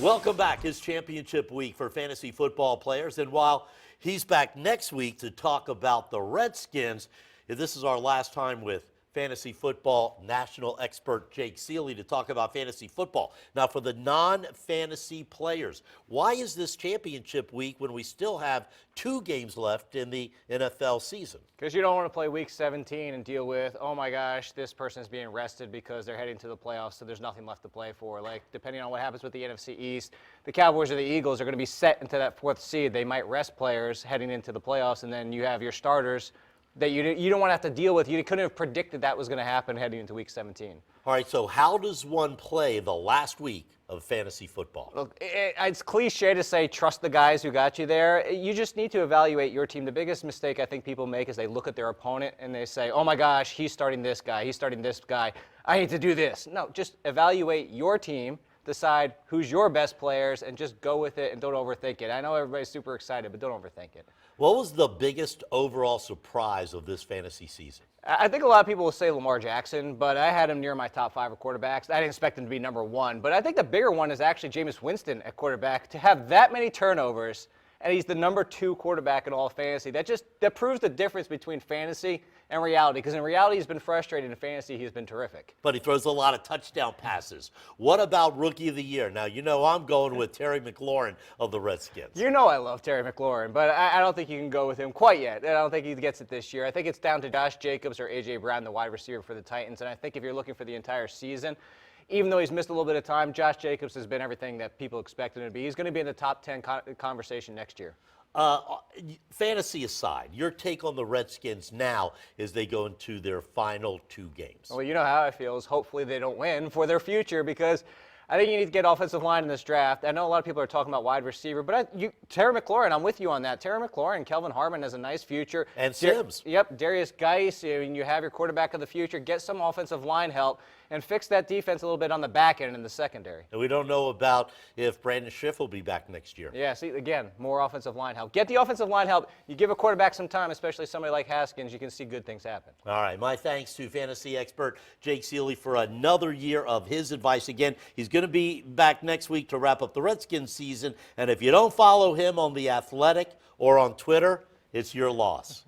Welcome back. It's championship week for fantasy football players. And while he's back next week to talk about the Redskins, this is our last time with fantasy football national expert Jake Ciely to talk about fantasy football. Now, for the non-fantasy players, why is this championship week when we still have 2 games left in the NFL season? Because you don't want to play week 17 and deal with, oh my gosh, this person is being rested because they're heading to the playoffs, so there's nothing left to play for. Like, depending on what happens with the NFC East, the Cowboys or the Eagles are going to be set into that 4th seed. They might rest players heading into the playoffs, and then you have your starters that you don't want to have to deal with. You couldn't have predicted that was going to happen heading into week 17. All right, so how does one play the last week of fantasy football? Look, it's cliche to say trust the guys who got you there. You just need to evaluate your team. The biggest mistake I think people make is they look at their opponent and they say, oh my gosh, he's starting this guy, he's starting this guy, I need to do this. No, just evaluate your team, decide who's your best players, and just go with it and don't overthink it. I know everybody's super excited, but don't overthink it. What was the biggest overall surprise of this fantasy season? I think a lot of people will say Lamar Jackson, but I had him near my top 5 of quarterbacks. I didn't expect him to be number 1, but I think the bigger one is actually Jameis Winston at quarterback. To have that many turnovers, and he's the number 2 quarterback in all of fantasy, that proves the difference between fantasy and reality, because in reality he's been frustrated, in fantasy he's been terrific. But he throws a lot of touchdown passes. What about Rookie of the Year? Now, you know I'm going with Terry McLaurin of the Redskins. You know I love Terry McLaurin, but I don't think you can go with him quite yet. I don't think he gets it this year. I think it's down to Josh Jacobs or A.J. Brown, the wide receiver for the Titans, and I think if you're looking for the entire season, even though he's missed a little bit of time, Josh Jacobs has been everything that people expected him to be. He's going to be in the top 10 conversation next year. Fantasy aside, your take on the Redskins now as they go into their final 2 games? Well, you know how I feel is hopefully they don't win for their future, because I think you need to get offensive line in this draft. I know a lot of people are talking about wide receiver, but Terry McLaurin, I'm with you on that. Terry McLaurin, Kelvin Harmon has a nice future. And Sims. Yep, Darius Geis, you have your quarterback of the future. Get some offensive line help and fix that defense a little bit on the back end in the secondary. And we don't know about if Brandon Schiff will be back next year. Yeah, see, again, more offensive line help. Get the offensive line help. You give a quarterback some time, especially somebody like Haskins, you can see good things happen. All right, my thanks to fantasy expert Jake Ciely for another year of his advice. Again, he's going to be back next week to wrap up the Redskins season. And if you don't follow him on The Athletic or on Twitter, it's your loss.